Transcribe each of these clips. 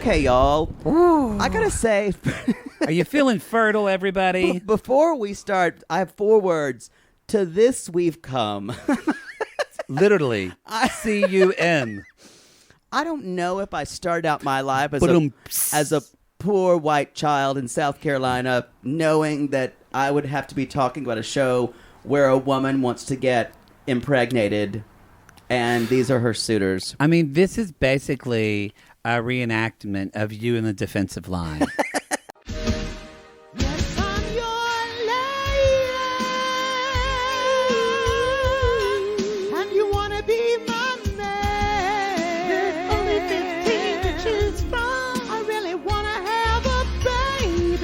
Okay, y'all. Ooh. I gotta say, Are you feeling fertile, everybody? before we start, I have 4 words. To this we've come. Literally. C-U-M. I don't know if I started out my life as a poor white child in South Carolina, knowing that I would have to be talking about a show where a woman wants to get impregnated, and these are her suitors. I mean, this is basically a reenactment of you in the defensive line. Yes, I'm your lady, and you wanna be my man. There's only 15 to choose from. I really wanna have a baby.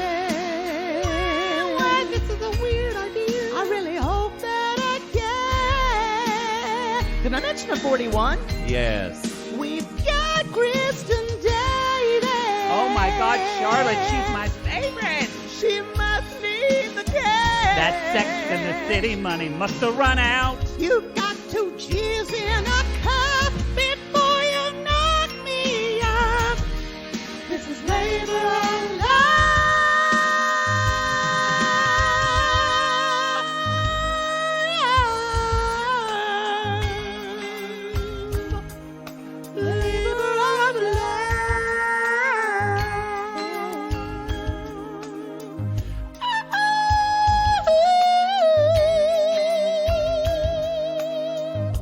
Why, this is a weird idea. I really hope that I can. Did I mention a 41? Yes. We've got Kristin Davis. Oh my God, Charlotte, she's my favorite. She must need the cash. That Sex and the City money must have run out. You got 2 cheers in a cup before you knock me up. This is labor of love. Labor of love.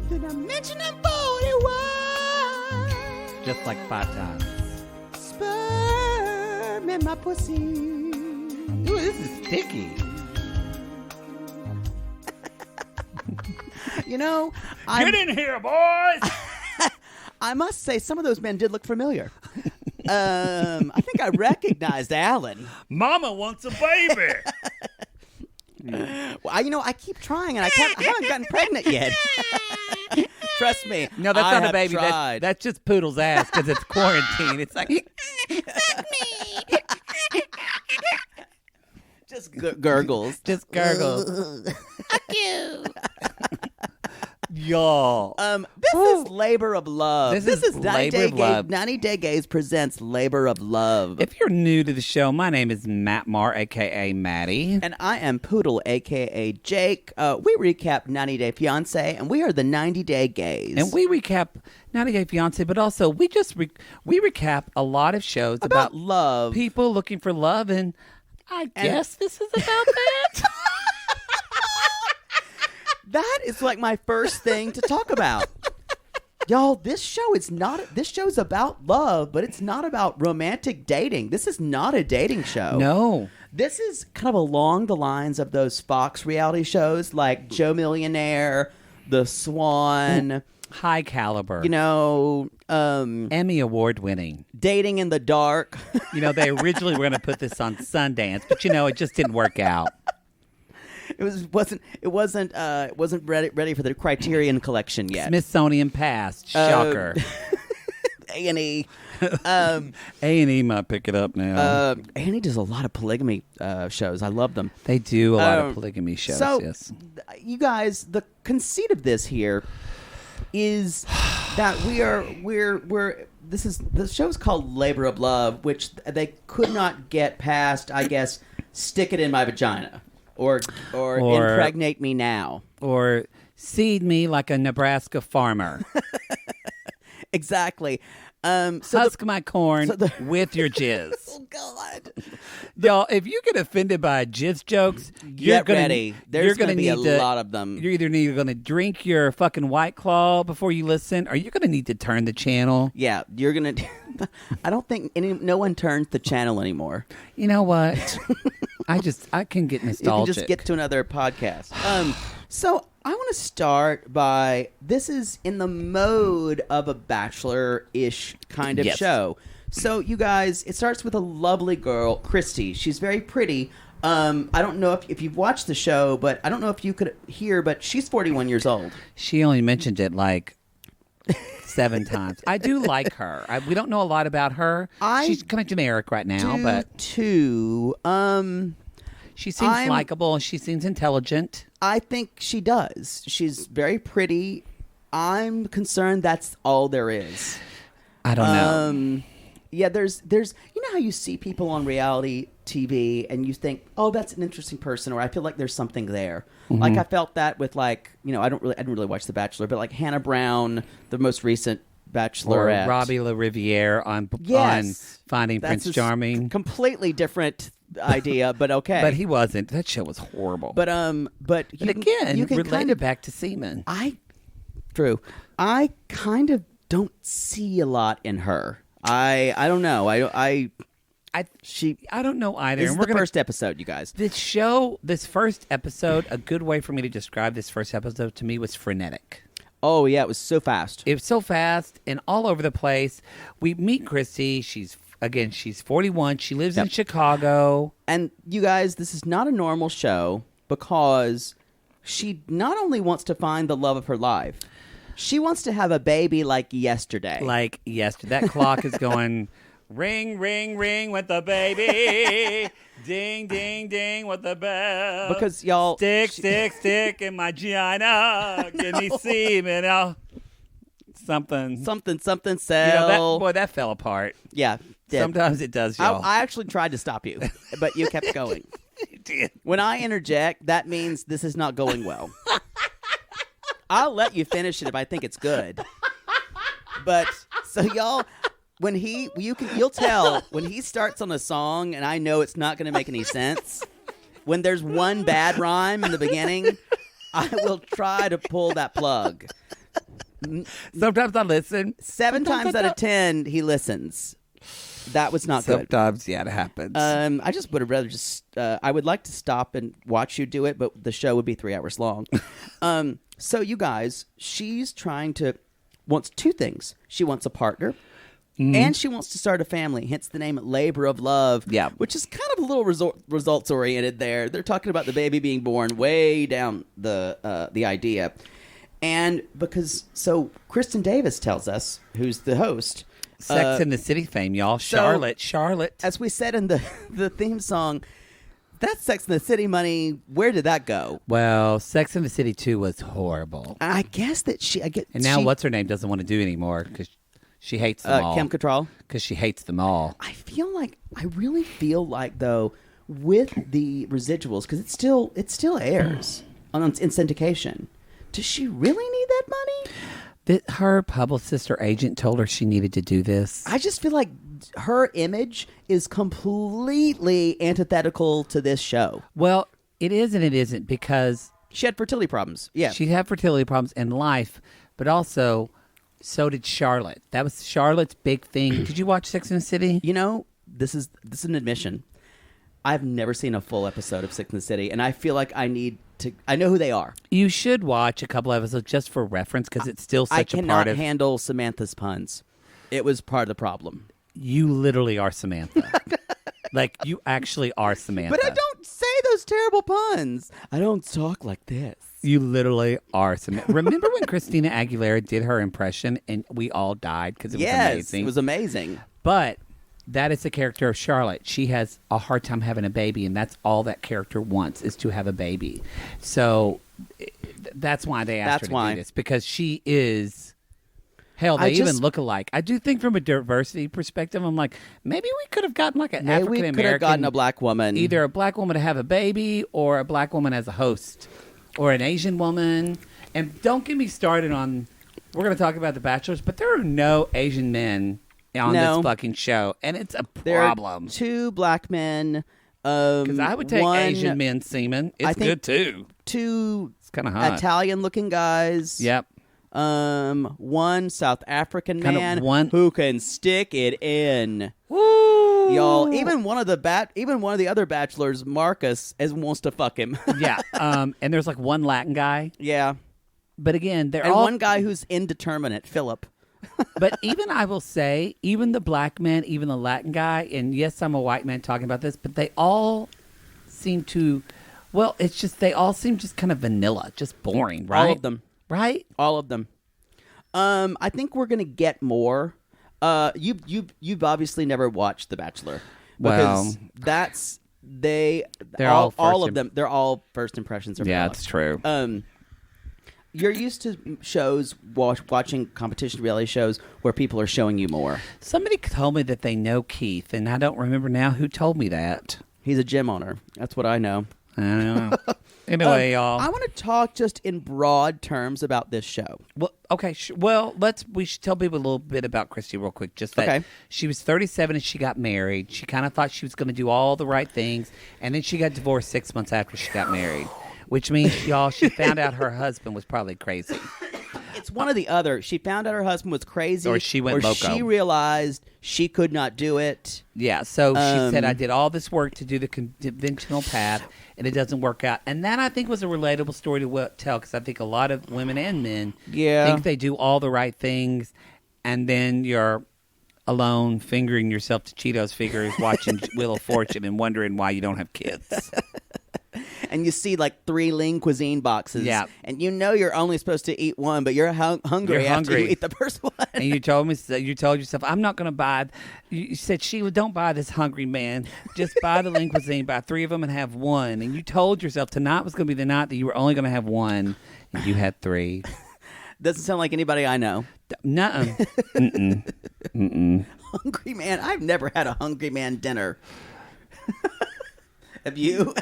Did I mention I'm 41? Just like 5 times. Sperm in my pussy. Ooh, this is sticky. You know, Get in here, boys! I must say some of those men did look familiar. I think I recognized Alan. Mama wants a baby. Well, I keep trying, and I haven't gotten pregnant yet. Trust me. No, that's I not a have baby. tried. That's just Poodle's ass because it's quarantine. It's like, just gurgles. just gurgles. Y'all. This is Labor of Love. This This is is 90 Labor Day of Love. 90 Day Gays presents Labor of Love. If you're new to the show, my name is Matt Marr, a.k.a. Maddie. And I am Poodle, a.k.a. Jake. We recap 90 Day Fiancé, and we are the 90 Day Gays. And we recap 90 Day Fiancé, but also we just we recap a lot of shows about love. people looking for love, and I guess this is about that. That is like my first thing to talk about. Y'all, this show's about love, but it's not about romantic dating. This is not a dating show. No. This is kind of along the lines of those Fox reality shows like Joe Millionaire, The Swan. High caliber. Emmy Award winning. Dating in the Dark. They originally were going to put this on Sundance, but it just didn't work out. It wasn't ready for the Criterion Collection yet. Smithsonian Past. Shocker. A&E. A&E might pick it up now. A&E does a lot of polygamy shows. I love them. They do a lot of polygamy shows, So, yes. you guys, the conceit of this here is that the show's called Labor of Love, which they could not get past, I guess, stick it in my vagina. Or impregnate me now. Or seed me like a Nebraska farmer. Exactly. Husk my corn with your jizz. Oh, God. Y'all, if you get offended by jizz jokes, Get ready. There's going to be a lot of them. You're either going to drink your fucking White Claw before you listen, or you're going to need to turn the channel. Yeah, you're going to... I don't think no one turns the channel anymore. You know what? I can get nostalgic. You can just get to another podcast. So I want to start by, this is in the mode of a Bachelor-ish kind of show. So you guys, it starts with a lovely girl, Kristy. She's very pretty. I don't know if you've watched the show, but I don't know if you could hear, but she's 41 years old. She only mentioned it like 7 times. I do like her. We don't know a lot about her. She's kind of generic right now, but too. She seems likable and she seems intelligent. I think she does. She's very pretty. I'm concerned that's all there is. I don't know. Yeah, there's you know how you see people on reality TV and you think, oh, that's an interesting person, or I feel like there's something there. Mm-hmm. Like I felt that with like, you know, I didn't really watch The Bachelor, but like Hannah Brown, the most recent Bachelorette, or Robbie LaRiviere on Finding Prince Charming. Completely different idea, but okay. But he wasn't. That show was horrible. But again, you can related kind of back to semen. True. I kind of don't see a lot in her. I don't know. I don't know either. This is the first episode, you guys. This first episode, a good way for me to describe this first episode to me was frenetic. Oh, yeah, it was so fast. It was so fast and all over the place. We meet Kristy. She's 41. She lives in Chicago. And you guys, this is not a normal show because she not only wants to find the love of her life, she wants to have a baby like yesterday. That clock is going ring, ring, ring with the baby. Ding, ding, ding with the bell. Because y'all... Stick in my vagina. Give me semen. Something cell. That fell apart. Yeah. Did. Sometimes it does, y'all. I actually tried to stop you, but you kept going. You did. When I interject, that means this is not going well. I'll let you finish it if I think it's good. But so y'all, you'll tell when he starts on a song, and I know it's not going to make any sense. When there's one bad rhyme in the beginning, I will try to pull that plug. Sometimes I listen. 7 times out of 10, he listens. That was not good. Sometimes, yeah, it happens. I just would have rather I would like to stop and watch you do it, but the show would be 3 hours long. So you guys, she's wants 2 things. She wants a partner, and she wants to start a family, hence the name Labor of Love, which is kind of a little results-oriented there. They're talking about the baby being born way down the idea. And so Kristin Davis tells us, who's the host... Sex in the City fame, y'all. Charlotte. As we said in the theme song, that Sex in the City money, where did that go? Well, Sex in the City 2 was horrible. I guess that And now what's her name doesn't want to do it anymore because she hates them all. Kim Cattrall? Because she hates them all. I really feel like, though, with the residuals, because it still airs in syndication, does she really need that money? Her publicist or agent told her she needed to do this. I just feel like her image is completely antithetical to this show. Well, it is and it isn't because... She had fertility problems. Yeah. She had fertility problems in life, but also so did Charlotte. That was Charlotte's big thing. Did you watch Sex and the City? You know, this is an admission. I've never seen a full episode of Sex and the City, and I feel like I know who they are. You should watch a couple episodes just for reference because it's still such a part of... I cannot handle Samantha's puns. It was part of the problem. You literally are Samantha. Like, you actually are Samantha. But I don't say those terrible puns. I don't talk like this. You literally are Samantha. Remember when Christina Aguilera did her impression and we all died because it was amazing? Yes, it was amazing. But... that is the character of Charlotte. She has a hard time having a baby, and that's all that character wants is to have a baby. So that's why they asked her to do this, because she is... Hell, they even look alike. I do think from a diversity perspective, I'm like, maybe we could have gotten like an African-American... we could have gotten a black woman. Either a black woman to have a baby or a black woman as a host or an Asian woman. And don't get me started on... We're going to talk about The Bachelors, but there are no Asian men... on this fucking show, and it's a problem. There are 2 black men. Because I would take Asian men semen. It's good too. 2 it's kind of hot. Italian-looking guys. Yep. 1 South African man who can stick it in. Woo! Y'all, even one of the other bachelors, Marcus, wants to fuck him. Yeah. And there's like 1 Latin guy. Yeah. But again, and 1 guy who's indeterminate, Philip. But even I will say, even the black man, even the Latin guy, and yes, I'm a white man talking about this, but they all seem to, well, it's just, they all seem just kind of vanilla, just boring, right? All of them. Right? All of them. I think we're going to get more. You've obviously never watched The Bachelor. Because they're all of them. They're all first impressions. Yeah, it's true. you're used to shows, watching competition reality shows where people are showing you more. Somebody told me that they know Keith, and I don't remember now who told me that. He's a gym owner. That's what I know. I don't know. Anyway, y'all. I want to talk just in broad terms about this show. Well, okay. We should tell people a little bit about Kristy real quick. Just that she was 37 and she got married. She kind of thought she was going to do all the right things, and then she got divorced 6 months after she got married, which means, y'all, she found out her husband was probably crazy. It's one or the other. She found out her husband was crazy, or she went loco. She realized she could not do it. Yeah, so she said, I did all this work to do the conventional path, and it doesn't work out. And that, I think, was a relatable story to tell, because I think a lot of women and men think they do all the right things, and then you're alone fingering yourself to Cheetos fingers, watching Wheel of Fortune, and wondering why you don't have kids. And you see like 3 Lean Cuisine boxes. Yeah. And you know you're only supposed to eat one, but you're hungry after you eat the first one. And you told yourself, I'm not going to buy. You said, Sheila, don't buy this hungry man. Just buy the Lean Cuisine, buy 3 of them and have one. And you told yourself tonight was going to be the night that you were only going to have one. And you had 3. Doesn't sound like anybody I know. Nuh-uh. Mm-mm. Mm-mm. Hungry man? I've never had a hungry man dinner. Have you?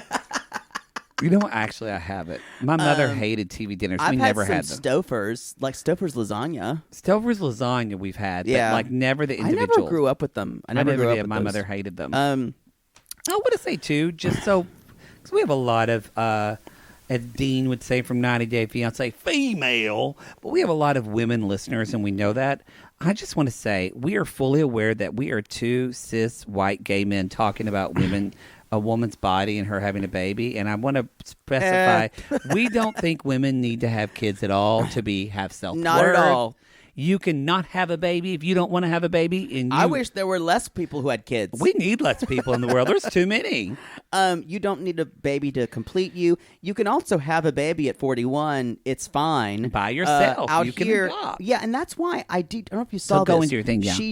You know what? Actually, I haven't. My mother hated TV dinners. I've never had had some them. Stouffer's, like Stouffer's lasagna. Stouffer's lasagna we've had, but like never the individual. I never grew up with them. I never grew up did. with My those. mother hated them. I want to say, too, just so, because we have a lot of, as Dean would say from 90 Day Fiancé, female, but we have a lot of women listeners, and we know that. I just want to say, we are fully aware that we are 2 cis white gay men talking about women, a woman's body and her having a baby, and I want to specify, we don't think women need to have kids at all to have self-worth. Not at all. You cannot have a baby if you don't want to have a baby. And I wish there were less people who had kids. We need less people in the world. There's too many. You don't need a baby to complete you. You can also have a baby at 41. It's fine. By yourself. Out you here, can adopt. Yeah, and that's why I don't know if you saw so this. Go into your thing, yeah. She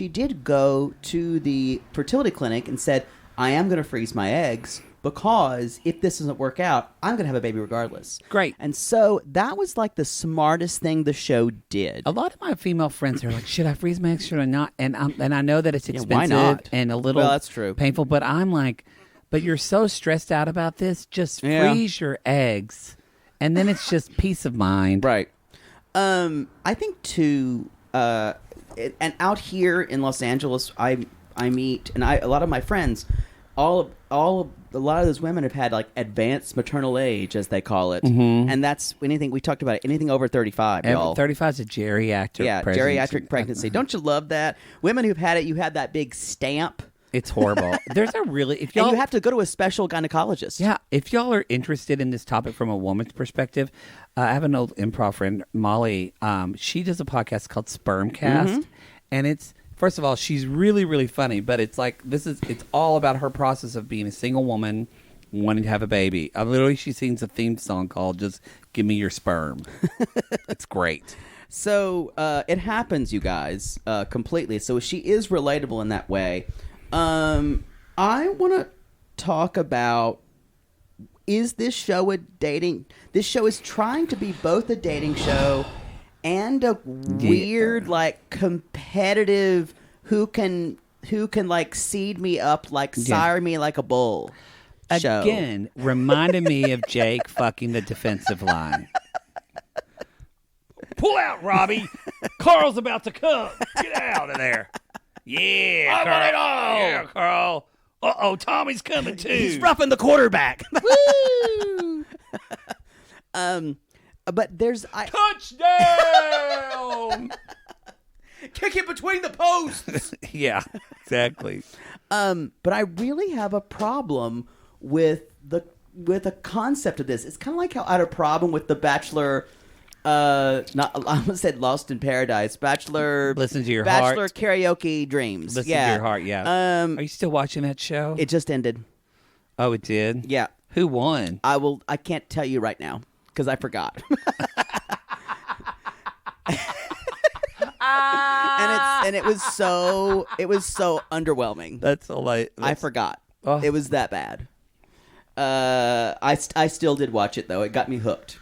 did go to the fertility clinic and said, I am going to freeze my eggs because if this doesn't work out, I'm going to have a baby regardless. Great. And so that was like the smartest thing the show did. A lot of my female friends are like, should I freeze my eggs? Should I not? And I know that it's expensive why not? And a little that's true. painful, but I'm like, but you're so stressed out about this. Just freeze your eggs. And then it's just peace of mind. Right. I think too, and out here in Los Angeles, I meet, and a lot of my friends, a lot of those women have had like advanced maternal age, as they call it, and that's anything we talked about it, anything over 35. Y'all. 35 is a geriatric pregnancy. Geriatric pregnancy. Don't you love that? Women who've had it, you have that big stamp. It's horrible. There's a really and you have to go to a special gynecologist. Yeah, if y'all are interested in this topic from a woman's perspective, I have an old improv friend, Molly. She does a podcast called Spermcast, and it's. First of all, she's really, really funny, but it's like it's all about her process of being a single woman wanting to have a baby. She sings a theme song called Just Give Me Your Sperm. It's great. So it happens, you guys, completely. So she is relatable in that way. I want to talk about, is this show a dating? This show is trying to be both a dating show and a weird, like, competitive, who can like seed me up, like sire me like a bull show. Again, reminded me of Jake fucking the defensive line. Pull out, Robbie. Carl's about to come. Get out of there. Yeah, Carl. Want it all. Yeah, Carl. Uh-oh, Tommy's coming too. He's roughing the quarterback. Woo! But there's touchdown. Kick it between the posts. Yeah, exactly. But I really have a problem with the concept of this. It's kind of like how I had a problem with the Bachelor. I almost said Lost in Paradise. Bachelor. Listen to your Bachelor heart. Karaoke Dreams. Listen to your heart. Yeah. Are you still watching that show? It just ended. Oh, it did. Yeah. Who won? I can't tell you right now because I forgot. And it was so underwhelming. That's all I forgot. Oh. It was that bad. I still did watch it though. It got me hooked.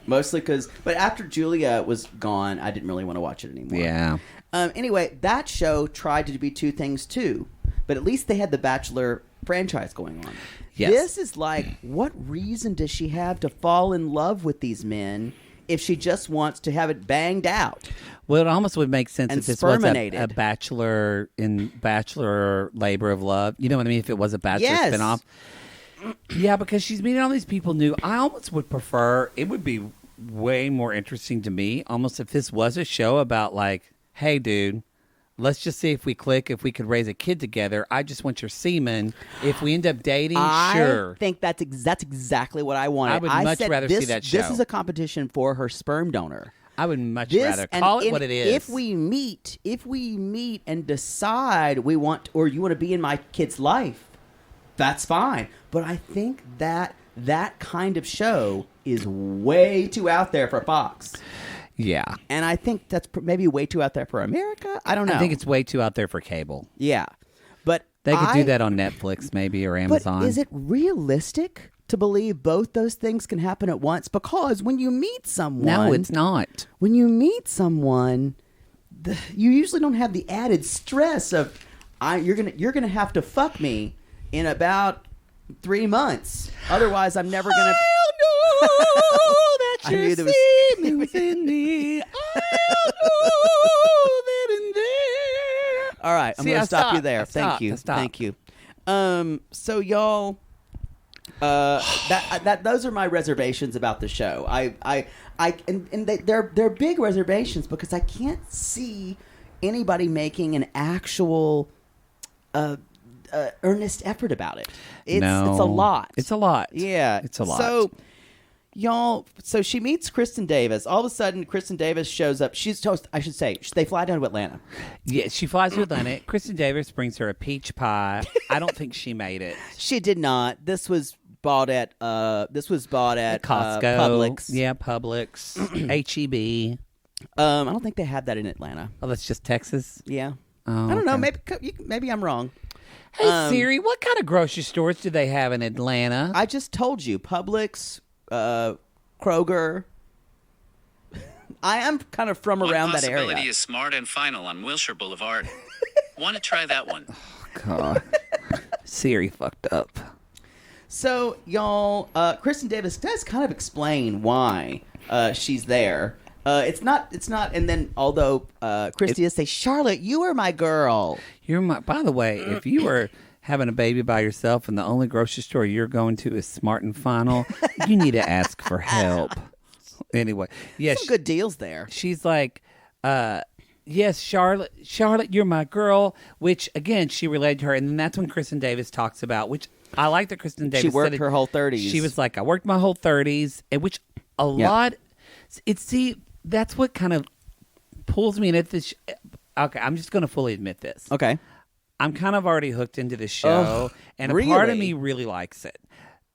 Mostly but after Julia was gone, I didn't really want to watch it anymore. Yeah. Anyway, that show tried to be two things too, but at least they had the Bachelor franchise going on. Yes. This is like, what reason does she have to fall in love with these men if she just wants to have it banged out? Well, it almost would make sense and if this was a Bachelor Labor of Love. You know what I mean? If it was a Bachelor spinoff. Yeah, because she's meeting all these people new. I almost would prefer, it would be way more interesting to me, almost if this was a show about like, hey, dude, let's just see if we click, if we could raise a kid together. I just want your semen. If we end up dating, sure. I think that's exactly what I wanted. I would much rather see that show. This is a competition for her sperm donor. I would much rather call it what it is. If we meet and decide we want, or you want to be in my kid's life, that's fine. But I think that kind of show is way too out there for Fox. Yeah. And I think that's maybe way too out there for America. I don't know. I think it's way too out there for cable. Yeah. But they could do that on Netflix maybe or Amazon. But is it realistic to believe both those things can happen at once? Because when you meet someone... No, it's not. When you meet someone, you usually don't have the added stress of, you're gonna have to fuck me in about 3 months. Otherwise, I'm never gonna... I'll know that your semen's in me. I'll know that in there. All right, I'm going to stop you there. Thank you. Thank you. So y'all, those are my reservations about the show. They're big reservations because I can't see anybody making an actual earnest effort about it. It's a lot. It's a lot. Yeah, it's a lot. So, y'all, she meets Kristin Davis. All of a sudden, Kristin Davis shows up. I should say, they fly down to Atlanta. Yeah, she flies to Atlanta. Kristin Davis brings her a peach pie. I don't think she made it. She did not. This was bought at Costco, Publix. Yeah, Publix, H-E-B. I don't think they have that in Atlanta. Oh, that's just Texas. Yeah. Oh, I don't know. Maybe I'm wrong. Hey Siri, what kind of grocery stores do they have in Atlanta? I just told you, Publix, Kroger. I am kind of from around that area. One possibility is Smart and Final on Wilshire Boulevard. Want to try that one? Oh, God. Siri fucked up. So, y'all, Kristin Davis does kind of explain why she's there. It's not, and then although Kristy does say, Charlotte, you are my girl. By the way, if you were having a baby by yourself and the only grocery store you're going to is Smart and Final, you need to ask for help. Anyway, yeah, some good deals there. She's like, yes, Charlotte, you're my girl, which again, she relayed to her. And then that's when Kristin Davis talks about, which I like that Kristin Davis she worked her whole 30s. She was like, I worked my whole 30s, and which a lot, that's what kind of pulls me in at this. Okay, I'm just going to fully admit this. Okay. I'm kind of already hooked into this show, and a part of me really likes it.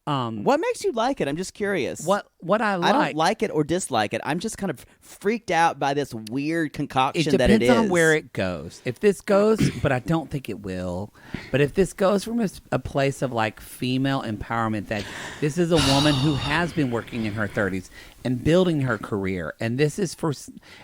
What makes you like it? I'm just curious. What I like. I don't like it or dislike it. I'm just kind of freaked out by this weird concoction that it is. It depends on where it goes. If this goes, but I don't think it will, but if this goes from a place of like female empowerment, that this is a woman who has been working in her 30s and building her career, and this is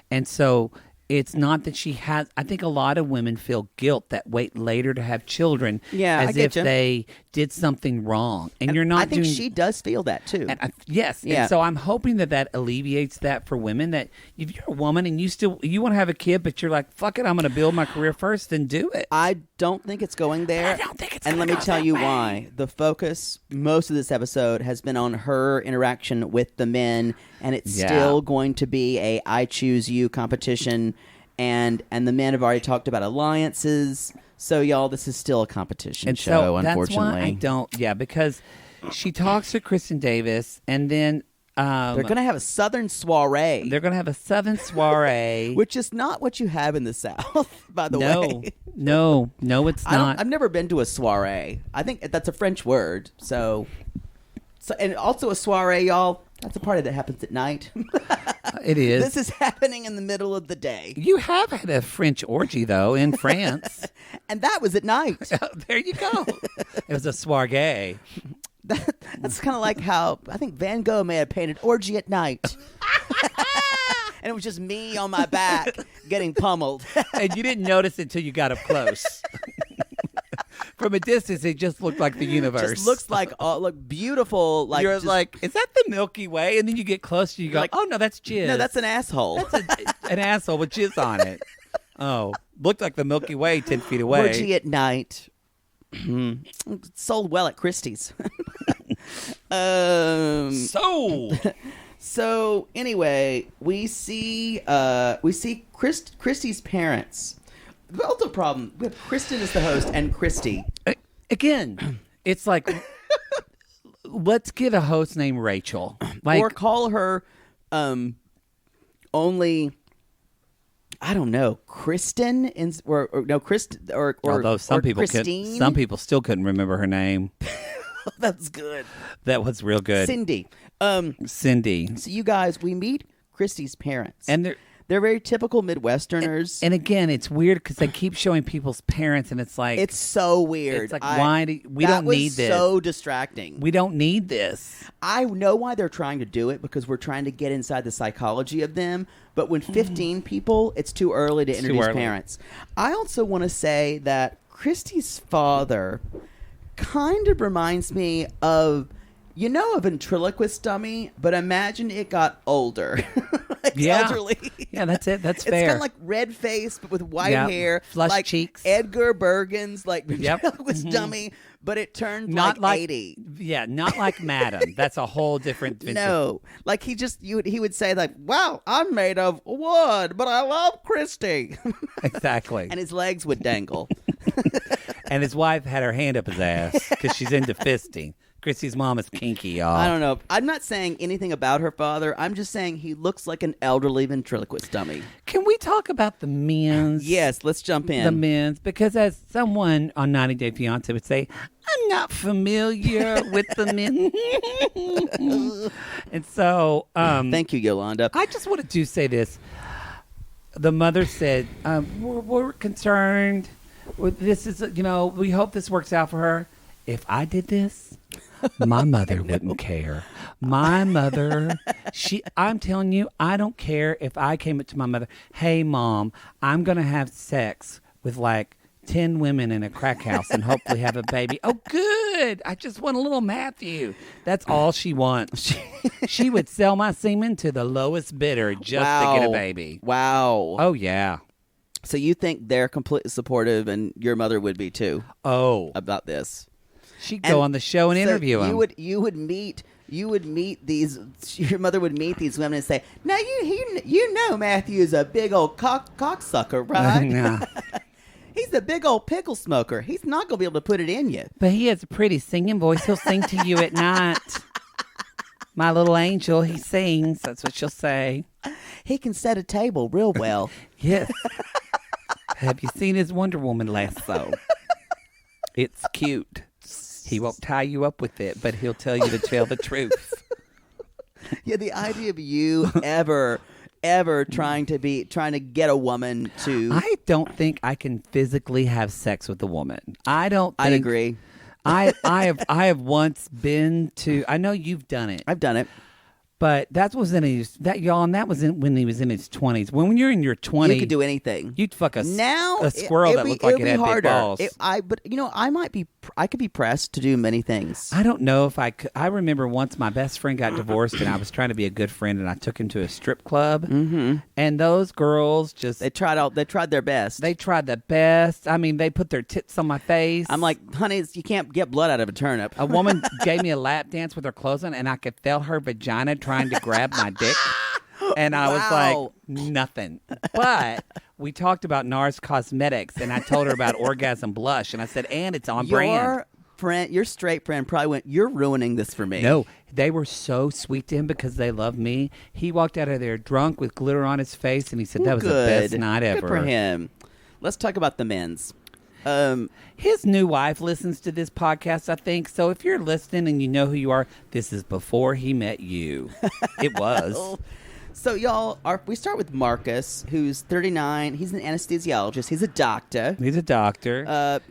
and so it's not that she has. I think a lot of women feel guilt that wait later to have children, as if they did something wrong. And you're not. I think she does feel that too. Yes, yeah. And so I'm hoping that alleviates that for women. That if you're a woman and you want to have a kid, but you're like, fuck it, I'm going to build my career first, then do it. I don't think it's going there. I don't think it's. And let me tell you why. The focus most of this episode has been on her interaction with the men, and it's still going to be a I choose you competition. And the men have already talked about alliances. So, y'all, this is still a competition show, unfortunately. That's why I don't. Yeah, because she talks to Kristin Davis, and then they're going to have a Southern soiree. They're going to have a Southern soiree, which is not what you have in the South, by the way. No, it's not. I've never been to a soiree. I think that's a French word. So and also a soiree, y'all. That's a party that happens at night. It is. This is happening in the middle of the day. You have had a French orgy, though, in France. And that was at night. There you go. It was a soirée. That's kind of like how I think Van Gogh may have painted Orgy at Night. And it was just me on my back getting pummeled. And you didn't notice it until you got up close. From a distance, it just looked like the universe. Just looks like beautiful. Like you're like, is that the Milky Way? And then you get close, and you go, oh no, that's jizz. No, that's an asshole. That's an asshole with jizz on it. Oh, looked like the Milky Way 10 feet away. Orgy at Night. Sold well at Christie's. Sold. So anyway, we see Christy's parents. Well, the problem with Kristen is the host and Kristy. Again, it's like, let's get a host named Rachel, or call her only. I don't know, Kristen, or no, Kristen, or although some people Christine. Some people still couldn't remember her name. That's good. That was real good. Cindy. Cindy. So you guys, we meet Kristy's parents, and they're very typical Midwesterners. And again, it's weird because they keep showing people's parents, and it's like it's so weird. It's like why we don't need this? So distracting. We don't need this. I know why they're trying to do it because we're trying to get inside the psychology of them. But when 15 people, it's too early to introduce parents. I also want to say that Kristy's father kind of reminds me of, a ventriloquist dummy, but imagine it got older. Elderly. Yeah, that's it. That's fair. It's kind of like red face, but with white hair. Flush like cheeks. Edgar Bergen's ventriloquist dummy, but it turned not like 80. Yeah, not like Madam. That's a whole different. No, like he would say like, "Wow, I'm made of wood, but I love Kristy." Exactly. And his legs would dangle. And his wife had her hand up his ass because she's into fisting. Kristy's mom is kinky, y'all. I don't know. I'm not saying anything about her father. I'm just saying he looks like an elderly ventriloquist dummy. Can we talk about the men's? Yes, let's jump in. The men's, because as someone on 90 Day Fiancé would say, I'm not familiar with the men. And so... thank you, Yolanda. I just wanted to say this. The mother said, we're concerned. This is, we hope this works out for her. If I did this... My mother wouldn't care. My mother, I'm telling you, I don't care if I came up to my mother, hey, Mom, I'm going to have sex with like 10 women in a crack house and hopefully have a baby. Oh, good. I just want a little Matthew. That's all she wants. She would sell my semen to the lowest bidder just to get a baby. Wow. Oh, yeah. So you think they're completely supportive and your mother would be too? Oh. About this? She'd go on the show and interview him. You would meet these. Your mother would meet these women and say, "Now you know Matthew's a big old cocksucker, right? No. He's a big old pickle smoker. He's not gonna be able to put it in you. But he has a pretty singing voice. He'll sing to you at night. My little angel, he sings. That's what she'll say. He can set a table real well. Yes. Have you seen his Wonder Woman lasso? It's cute. He won't tie you up with it, but he'll tell you to tell the truth. Yeah, the idea of you ever trying to get a woman to... I don't think I can physically have sex with a woman. I'd agree. I have once been to... I know you've done it. I've done it. But that was when he was in his 20s. When you're in your 20s, you could do anything. You'd fuck a squirrel that looked like it had harder. big balls. I could be pressed to do many things. I don't know if I could. I remember once my best friend got divorced, and I was trying to be a good friend, and I took him to a strip club. Mm-hmm. And those girls they tried their best. They tried the best. I mean, they put their tits on my face. I'm like, honey, you can't get blood out of a turnip. A woman gave me a lap dance with her clothes on, and I could feel her vagina trying to grab my dick. And I was like, nothing. But we talked about NARS Cosmetics, and I told her about Orgasm Blush, and I said, and it's on brand. Your straight friend probably went, you're ruining this for me. No, they were so sweet to him because they love me. He walked out of there drunk with glitter on his face, and he said that was the best night ever. Good for him. Let's talk about the men's. His new wife listens to this podcast, I think. So if you're listening and you know who you are, this is before he met you. It was. So y'all, we start with Marcus, who's 39. He's an anesthesiologist. He's a doctor.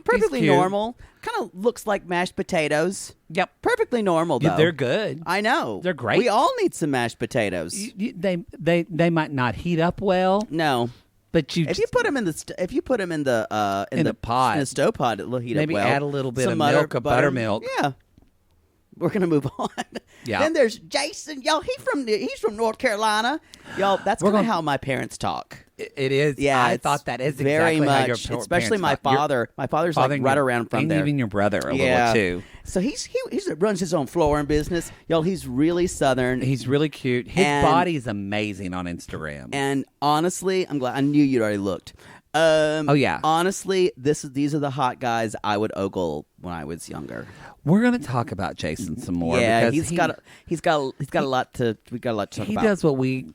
Perfectly normal. Kind of looks like mashed potatoes. Yep. Perfectly normal, though. Yeah, they're good. I know. They're great. We all need some mashed potatoes. They might not heat up well. No. But if you put them in the pot, in the stove pot, it'll heat up well. Maybe add a little bit of milk or buttermilk. Yeah. We're gonna move on. Yeah. Then there's Jason. Y'all, he's from North Carolina. Y'all, that's kind of how my parents talk. It is. Yeah, I thought that is very exactly much, how your especially my parents father. My father's like right around from and there. Even your brother a little too. So he runs his own flooring business. Y'all, he's really Southern. He's really cute. His body is amazing on Instagram. And honestly, I'm glad. I knew you'd already looked. Oh yeah. Honestly, these are the hot guys I would ogle when I was younger. We're going to talk about Jason some more. Yeah, because he's got a lot to talk about. He does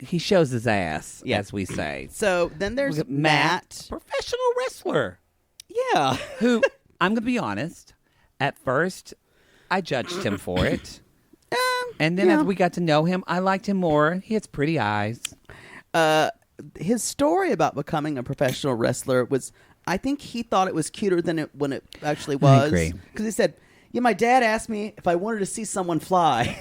he shows his ass, as we say. So then there's Matt, professional wrestler. Yeah, who I'm going to be honest. At first, I judged him for it, and then as we got to know him, I liked him more. He has pretty eyes. His story about becoming a professional wrestler was, I think he thought it was cuter than when it actually was. I agree. Because he said, yeah, my dad asked me if I wanted to see someone fly.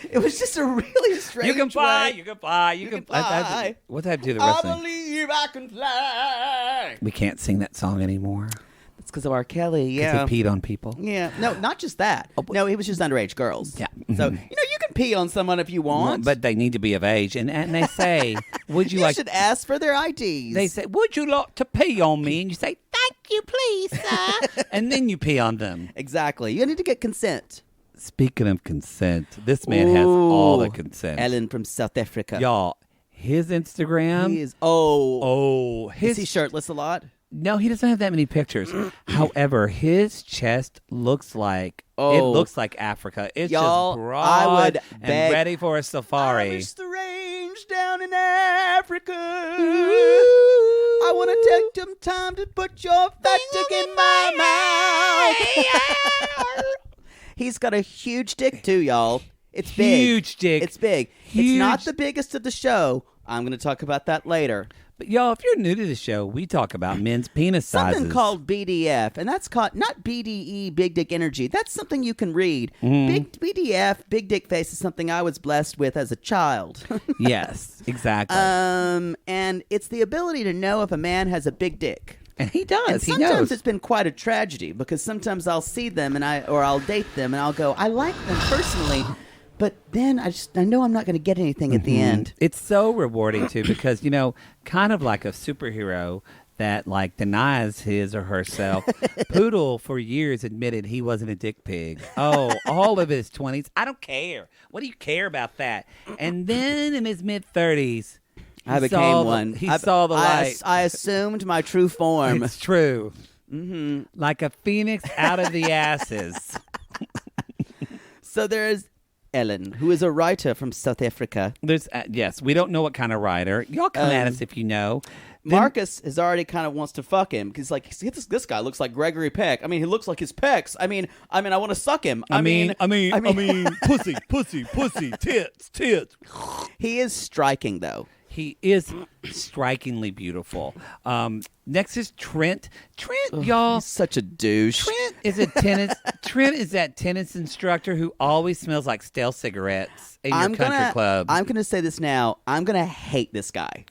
It was just a really strange You can fly, way. you can fly, you can fly. What did I do to wrestling? I believe I can fly. We can't sing that song anymore. That's because of R. Kelly, yeah. Because he peed on people. Yeah. No, not just that. No, it was just underage girls. Yeah. So, you can pee on someone if you want. But they need to be of age. And they say, would you You should ask for their IDs. They say, would you like to pee on me? And you say, thank you, please, sir. And then you pee on them. Exactly. You need to get consent. Speaking of consent, this man has all the consent. Ellen from South Africa. Y'all, his Instagram. He is, is he shirtless a lot? No, he doesn't have that many pictures. However, his chest looks like it looks like Africa. It's Y'all, just broad and ready for a safari. I miss the range down in Africa. I want to take some time to put your fat dick in my mouth. He's got a huge dick too, y'all. It's big. Huge dick. It's big. Huge. It's not the biggest of the show. I'm going to talk about that later. But y'all, if you're new to the show, we talk about men's penis sizes. Something called BDF, and that's called not BDE, Big Dick Energy. That's something you can read. BDF, Big Dick Face, is something I was blessed with as a child. Yes, exactly. And it's the ability to know if a man has a big dick. And he does. And sometimes it's been quite a tragedy because sometimes I'll see them or I'll date them and I'll go, I like them personally. But then I know I'm not going to get anything at the end. It's so rewarding, too, because, kind of like a superhero that, denies his or herself. Poodle, for years, admitted he wasn't a dick pig. Oh, all of his 20s. I don't care. What do you care about that? And then in his mid-30s, I became one. He saw the light. I assumed my true form. It's true. Mm-hmm. Like a phoenix out of the ashes. So there's Ellen, who is a writer from South Africa. There's yes, we don't know what kind of writer. Y'all come at us if you know. Marcus is already kind of wants to fuck him because this guy looks like Gregory Peck. I mean, he looks like his pecs. I mean, I want to suck him. I mean, pussy, tits. He is striking though. He is strikingly beautiful. Next is Trent. Y'all, he's such a douche. Trent is that tennis instructor who always smells like stale cigarettes in your country club. I'm gonna say this now. I'm gonna hate this guy.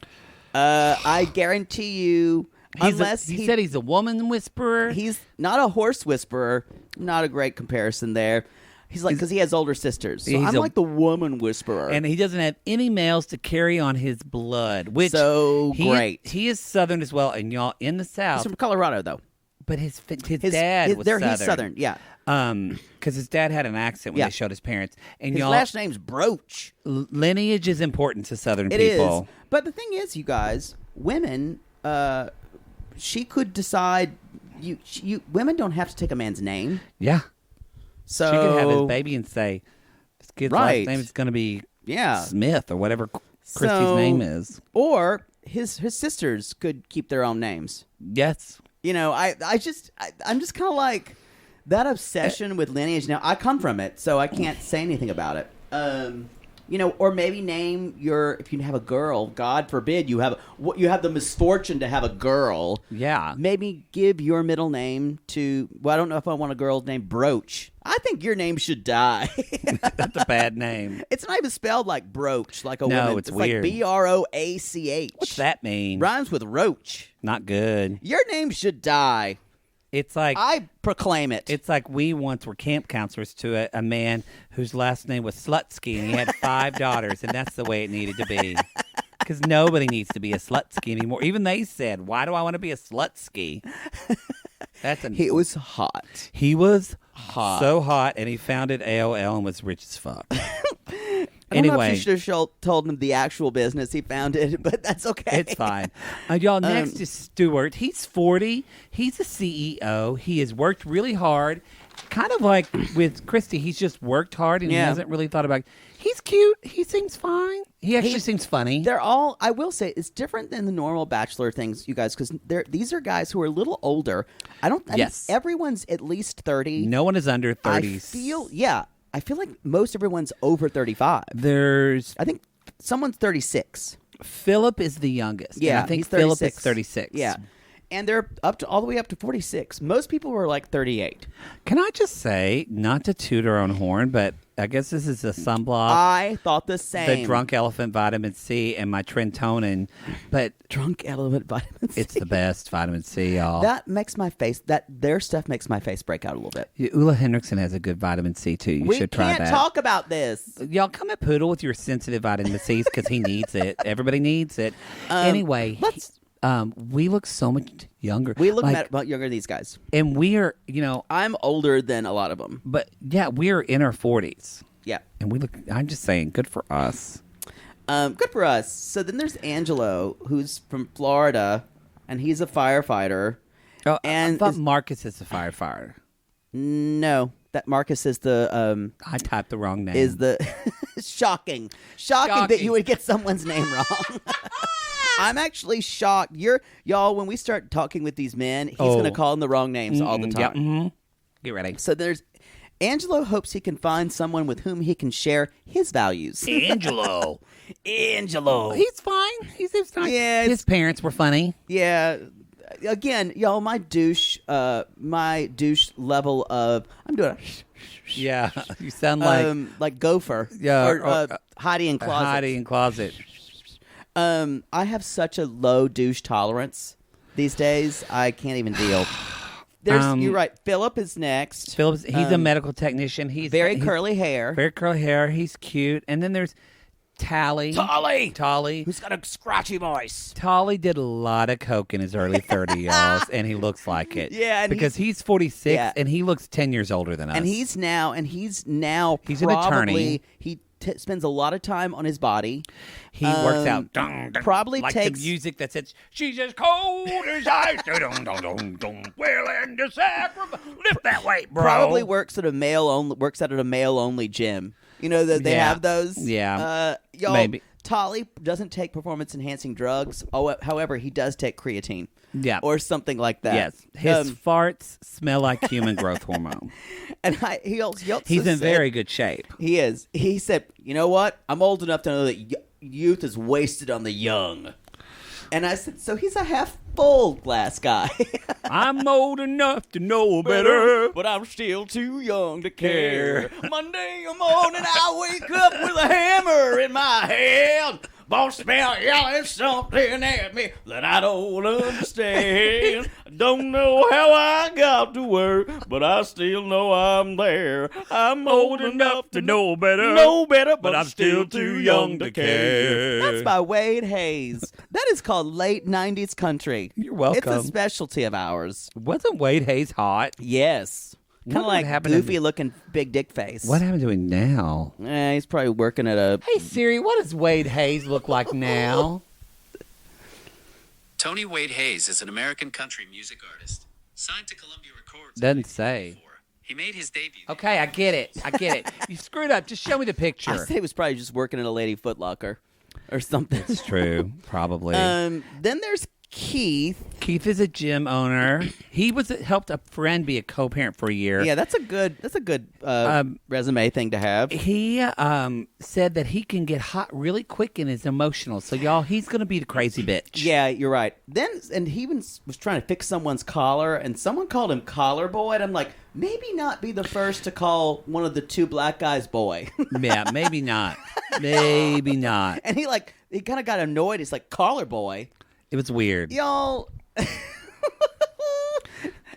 I guarantee you. He said he's a woman whisperer. He's not a horse whisperer. Not a great comparison there. He's like, because he has older sisters. So I'm like the woman whisperer. And he doesn't have any males to carry on his blood, which great. He is Southern as well. And y'all, in the South. He's from Colorado, though. But his dad was Southern. He's Southern, yeah. Because his dad had an accent when they showed his parents. And his last name's Broach. Lineage is important to Southern people. It is. But the thing is, you guys, women, she could decide, women don't have to take a man's name. Yeah. So she could have his baby and say, this kid's last name is going to be Smith or whatever Kristy's name is. Or his sisters could keep their own names. Yes. I'm just kind of like that obsession with lineage. Now, I come from it, so I can't say anything about it. or maybe name if you have a girl, God forbid you have the misfortune to have a girl. Yeah. Maybe give your middle name to, I don't know if I want a girl named Brooch. I think your name should die. That's a bad name. It's not even spelled like brooch, like a woman. No, it's weird. Like Broach. What's that mean? Rhymes with roach. Not good. Your name should die. It's like I proclaim it. It's like we once were camp counselors to a man whose last name was Slutsky, and he had 5 daughters, and that's the way it needed to be. Because nobody needs to be a Slutsky anymore. Even they said, "Why do I want to be a Slutsky?" He was hot. He was hot, so hot, and he founded AOL and was rich as fuck. I don't know if you should have told him the actual business he founded, but that's okay. It's fine. Y'all, next is Stuart. He's 40. He's a CEO. He has worked really hard. Kind of like with Kristy, he's just worked hard and he hasn't really thought about it. He's cute. He seems fine. He actually seems funny. They're all, I will say, it's different than the normal Bachelor things, you guys, because these are guys who are a little older. I mean, everyone's at least 30. No one is under 30. I feel like most everyone's over 35. I think someone's 36. Philip is the youngest. Yeah, I think he's 36. Philip is 36. Yeah. And they're all the way up to 46. Most people were like 38. Can I just say, not to toot our own horn, but I guess this is a sunblock. I thought the same. The Drunk Elephant Vitamin C and my Trentonin. But Drunk Elephant Vitamin C. It's the best vitamin C, y'all. That makes my face, their stuff makes my face break out a little bit. Ulla Henriksen has a good vitamin C, too. You should try that. We can't talk about this. Y'all come at Poodle with your sensitive vitamin C's because he needs it. Everybody needs it. Anyway, we look so much younger. We look about younger than these guys. And we are, I'm older than a lot of them. But, yeah, we're in our 40s. Yeah. And we look, I'm just saying, good for us. Good for us. So then there's Angelo, who's from Florida, and he's a firefighter. Oh, and I thought Marcus is a firefighter. No. That Marcus is the... I typed the wrong name. Is the... Shocking that you would get someone's name wrong. I'm actually shocked. Y'all, when we start talking with these men, he's going to call them the wrong names all the time. Yep. Mm-hmm. Get ready. So there's... Angelo hopes he can find someone with whom he can share his values. Angelo. He's fine. He seems fine. Yeah, his parents were funny. Yeah. Again, y'all, my douche level of... I'm doing a... Yeah, you sound like Gopher. Yeah. Or Heidi in Closet. Heidi in Closet. I have such a low douche tolerance these days. I can't even deal. You're right. Philip is next. He's a medical technician. He's curly hair. Very curly hair. He's cute. And then there's Tally. Who's got a scratchy voice. Tally did a lot of coke in his early 30s, y'all, and he looks like it. Yeah. And because he's 46, and he looks 10 years older than us. And he's now he's probably, an attorney. He spends a lot of time on his body. He works out. Probably like takes the music that says, "She's as cold as ice." Well, and the sacrifice. Lift that weight, bro. Probably works out at a male only gym. You know that they have those. Yeah. Y'all, maybe. Tolly doesn't take performance enhancing drugs. However, he does take creatine. Yeah. Or something like that. Yes. His farts smell like human growth hormone. And he also he's in very good shape. He is. He said, "You know what? I'm old enough to know that youth is wasted on the young." And I said, so he's a half-full glass guy. I'm old enough to know better, but I'm still too young to care. Monday morning I wake up with a hammer in my hand. Boss man yelling something at me that I don't understand. I don't know how I got to work, but I still know I'm there. I'm old enough to know better, but I'm still too young to care. That's by Wade Hayes. That is called late 90s country. You're welcome. It's a specialty of ours. Wasn't Wade Hayes hot? Yes. Kind of like goofy-looking big dick face. What happened to him now? He's probably working at a... Hey, Siri, what does Wade Hayes look like now? Tony Wade Hayes is an American country music artist. Signed to Columbia Records. Doesn't say. He made his debut. Okay, I get it. You screwed up. Just show me the picture. I say he was probably just working at a Lady Foot Locker or something. It's true. Probably. Then there's Keith is a gym owner. He helped a friend be a co-parent for a year. Yeah, that's a good resume thing to have. He said that he can get hot really quick and is emotional. So y'all, he's going to be the crazy bitch. Yeah, you're right. And he even was trying to fix someone's collar, and someone called him Collar Boy, and I'm like, maybe not be the first to call one of the two black guys boy. Yeah, maybe not. Maybe not. And he kind of got annoyed. He's like, Collar Boy. It was weird. Y'all.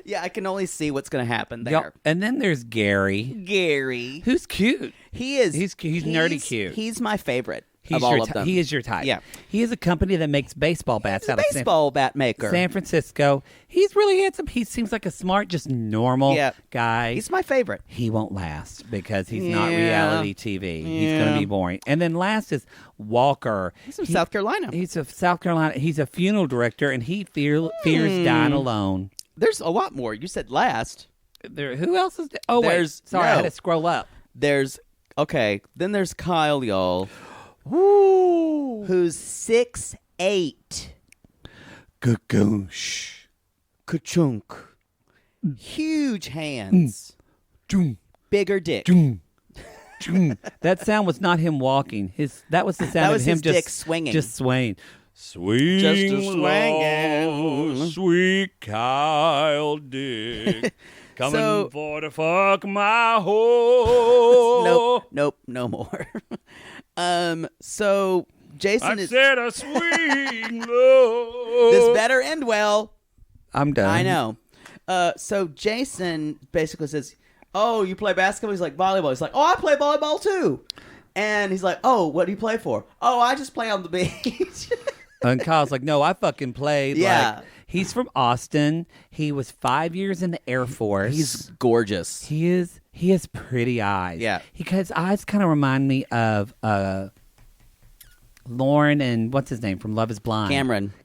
Yeah, I can only see what's going to happen there. Y'all, and then there's Gary. Who's cute. He is. He's nerdy cute. He's my favorite of all of them. He is your type. Yeah. He is a company that makes baseball bats out of baseball bat maker. San Francisco. He's really handsome. He seems like a smart, just normal guy. He's my favorite. He won't last because he's not reality TV. He's going to be boring. And then last is Walker. He's from South Carolina. He's from South Carolina. He's a funeral director, and he fears dying alone. There's a lot more. You said last. Who else is there? Oh, wait. Sorry, I had to scroll up. Then there's Kyle, y'all. Woo! Who's 6'8". Gagoosh. Ka-chunk. Huge hands. Bigger dick. That sound was not him walking. That was the sound of him his dick swinging. Just swaying. Swing Just a swinging. low, sweet Kyle Dick. Coming for to fuck my hoe. Nope, no more. So Jason said a swing low. This better end well. I'm done. I know. So Jason basically says, "Oh, you play basketball?" He's like, "Volleyball." He's like, "Oh, I play volleyball too." And he's like, "Oh, what do you play for?" "Oh, I just play on the beach." And Kyle's like, "No, I fucking played." Yeah. Like, he's from Austin. He was 5 years in the Air Force. He's gorgeous. He has pretty eyes. Yeah. His eyes kind of remind me of Lauren and what's his name from Love is Blind?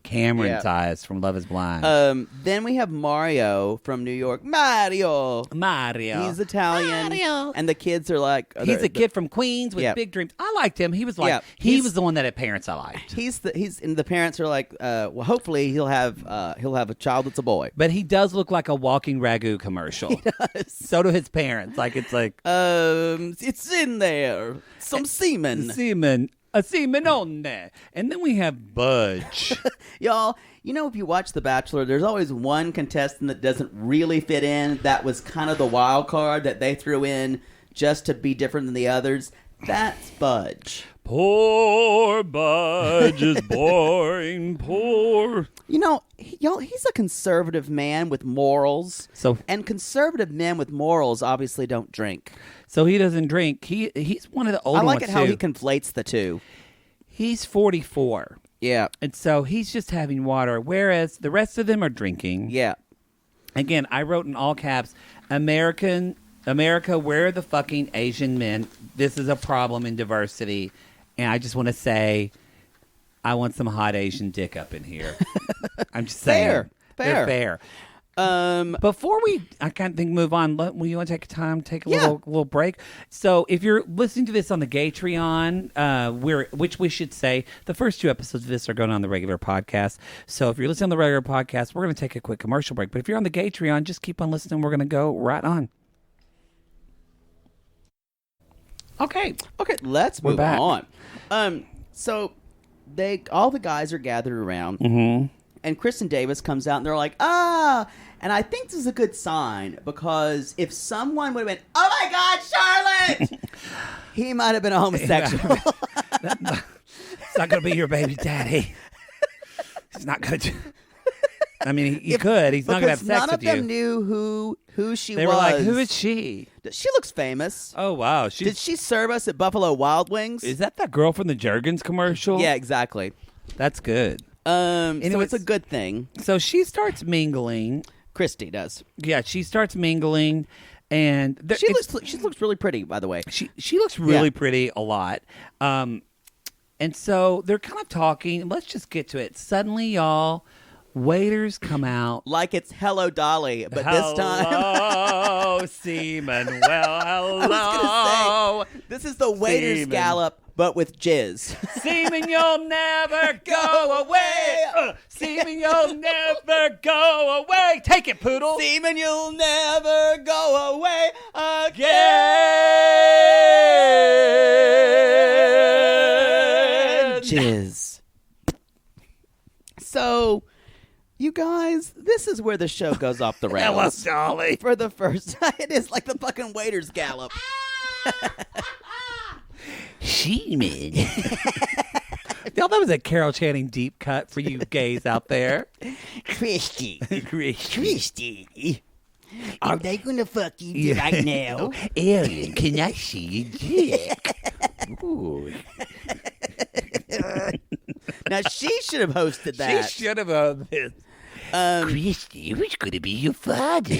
Cameron's eyes from Love is Blind. Then we have Mario from New York. Mario. He's Italian. Mario. And the kids are like... He's a kid from Queens with big dreams. I liked him. He was like... he was the one that had parents I liked. And the parents are like, well, hopefully he'll have a child that's a boy. But he does look like a walking ragu commercial. He does. So do his parents. Like, it's like... it's in there. Some semen. A semenone. And then we have Budge. Y'all, if you watch The Bachelor, there's always one contestant that doesn't really fit in. That was kind of the wild card that they threw in just to be different than the others. That's Budge. Poor Budge is boring. Poor. Y'all, he's a conservative man with morals. And conservative men with morals obviously don't drink. So he doesn't drink. He's one of the older ones. I like it how he conflates the two. He's 44. Yeah. And so he's just having water, whereas the rest of them are drinking. Yeah. Again, I wrote in all caps, America, where are the fucking Asian men? This is a problem in diversity. And I just want to say, I want some hot Asian dick up in here. I'm just saying. Fair. Before I can't think move on. You want to take time, take a little break? So if you're listening to this on the Gatreon, which we should say, the first 2 episodes of this are going on the regular podcast. So if you're listening on the regular podcast, we're going to take a quick commercial break. But if you're on the Gatreon, just keep on listening. We're going to go right on. Okay, let's move on. So all the guys are gathered around, and Kristin Davis comes out, and they're like, and I think this is a good sign, because if someone would have been, "Oh my God, Charlotte," he might have been a homosexual. It's not going to be your baby daddy. He's not going to. I mean, he could. He's not going to have sex with you. None of them knew who she was. They were like, "Who is she?" She looks famous. Oh, wow. Did she serve us at Buffalo Wild Wings? Is that girl from the Jergens commercial? Yeah, exactly. That's good. So it's a good thing. So she starts mingling. Kristy does. Yeah, she starts mingling, and she looks really pretty, by the way. She looks really pretty a lot. And so they're kind of talking. Let's just get to it. Suddenly, y'all, waiters come out like it's Hello Dolly, but this time, hello, seaman. Well, hello. I was gonna say, this is the waiter's Seaman. gallop, but with jizz. Seaman, you'll never go away. Seaman, you'll never go away. Take it, poodle. Seaman, you'll never go away again. Jizz. So, you guys, this is where the show goes off the rails. Hello, Dolly. For the first time, it is like the fucking waiter's gallop. Seaman. Y'all, that was a Carol Channing deep cut for you gays out there. Kristy. Are they going to fuck you right now? Alien, can I see your dick? Ooh. Now, she should have hosted that. She should have this. Kristy, who's going to be your father?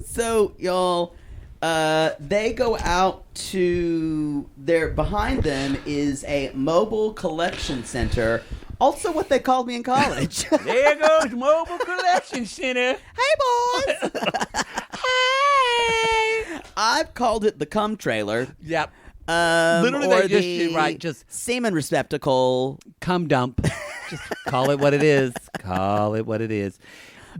So, y'all, they go out to behind them is a mobile collection center. Also, what they called me in college. There goes Mobile Collection Center. Hey, boys. Hey. I've called it the cum trailer. Yep. Literally, or just semen receptacle. Cum dump. Just call it what it is. Call it what it is.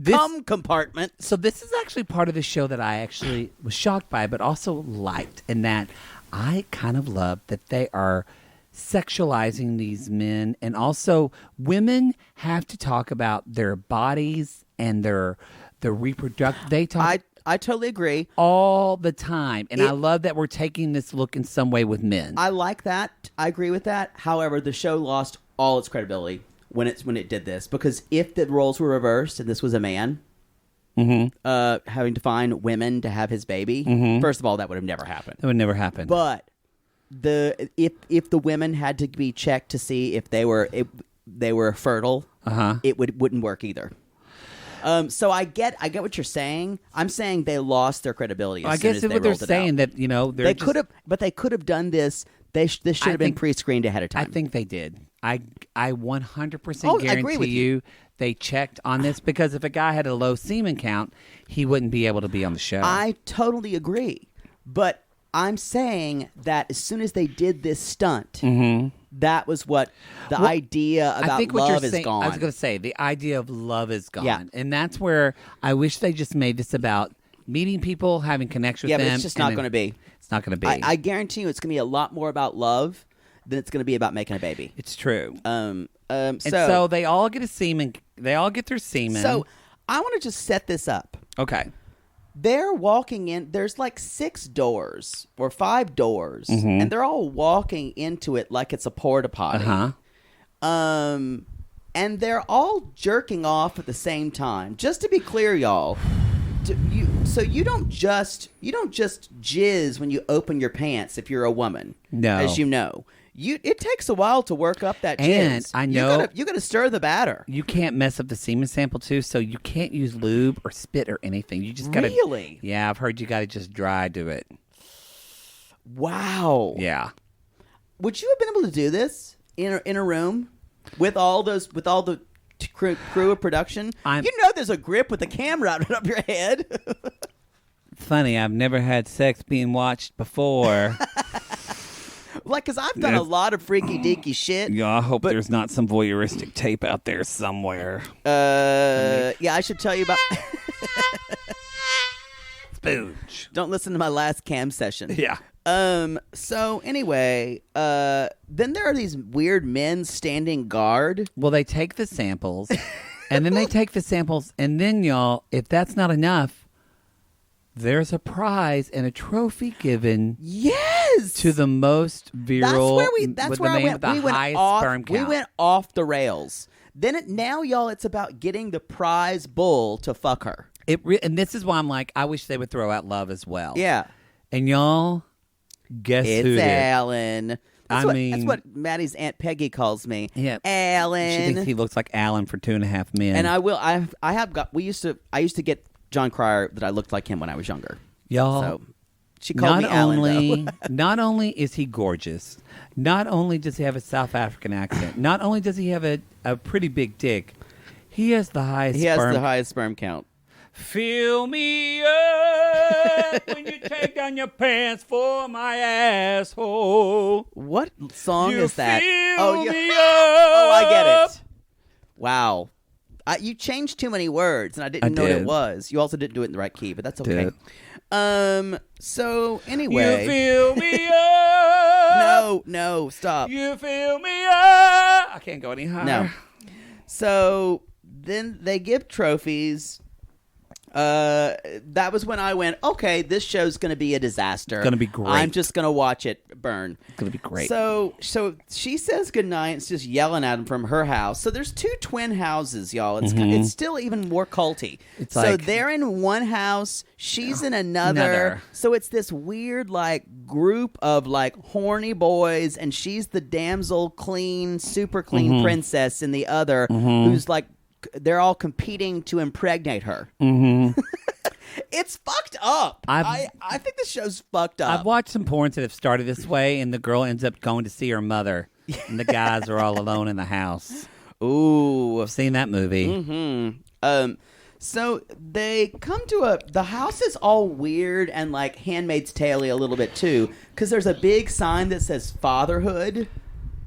Cum compartment. So this is actually part of the show that I actually was shocked by, but also liked, in that I kind of love that they are sexualizing these men, and also women have to talk about their bodies and their reproductive. They talk. I totally agree. All the time. And I love that we're taking this look in some way with men. I like that. I agree with that. However, the show lost all its credibility when it did this, because if the roles were reversed and this was a man having to find women to have his baby, first of all, that would have never happened. That would never happen. But if the women had to be checked to see if they were fertile, it wouldn't work either. So I get what you're saying. I'm saying they lost their credibility. I guess what they're saying that they could have done this. This should have been pre-screened ahead of time. I think they did. I 100% guarantee you they checked on this, because if a guy had a low semen count, he wouldn't be able to be on the show. I totally agree, but I'm saying that as soon as they did this stunt, that was what the idea about love is gone. I was going to say, the idea of love is gone. Yeah. And that's where I wish they just made this about meeting people, having connection with them. Yeah, but it's just not going to be. It's not going to be. I guarantee you it's going to be a lot more about love than it's going to be about making a baby. It's true. So they all get a semen. They all get their semen. So I want to just set this up. Okay. They're walking in. There's like 6 doors or 5 doors, and they're all walking into it like it's a porta potty. And they're all jerking off at the same time. Just to be clear, y'all, you don't just jizz when you open your pants if you're a woman. No, as you know. It takes a while to work up that jizz. And I know you got to stir the batter. You can't mess up the semen sample too, so you can't use lube or spit or anything. You just got to. Really? Yeah, I've heard you got to just dry do it. Wow. Yeah. Would you have been able to do this in a room with all the crew of production? There's a grip with a camera out up your head. Funny, I've never had sex being watched before. Like, because I've done a lot of freaky deaky shit. Yeah, I hope there's not some voyeuristic tape out there somewhere. Yeah, I should tell you about. Spooge. Don't listen to my last cam session. Yeah. So anyway, then there are these weird men standing guard. Well, they take the samples, and then then y'all, if that's not enough, there's a prize and a trophy given. Yes, to the most virile. That's where I went. We went off the rails. Then now, y'all, it's about getting the prize bull to fuck her. And this is why I'm like, I wish they would throw out love as well. Yeah. And y'all, guess who? It's Alan. That's what Maddie's Aunt Peggy calls me. Yeah, Alan. She thinks he looks like Alan for 2.5 Men. And I used to get John Cryer that I looked like him when I was younger. Y'all, so she called me Alan. Not only is he gorgeous, not only does he have a South African accent, not only does he have a pretty big dick, He has the highest. He has the highest sperm count. Fill me up when you take down your pants for my asshole. What song is that? Oh, yeah. me Oh, I get up. it. Wow. You changed too many words, and I didn't know what it was. You also didn't do it in the right key, but that's okay. So anyway, You fill me up. No, stop. You fill me up. I can't go any higher. No. So then they give trophies. That was when I went, okay, this show's going to be a disaster. It's going to be great. I'm just going to watch it burn. It's going to be great. So she says goodnight. It's just yelling at him from her house. So there's 2 twin houses, y'all. It's still even more culty. It's so like, they're in one house. She's in another. So it's this weird like group of like horny boys, and she's the damsel super clean princess in the other, who's like, they're all competing to impregnate her. It's fucked up. I think this show's fucked up. I've watched some porns that have started this way, and the girl ends up going to see her mother, and the guys are all alone in the house. Ooh. I've seen that movie. So they come to the house is all weird and like Handmaid's Tale-y a little bit too, because there's a big sign that says fatherhood.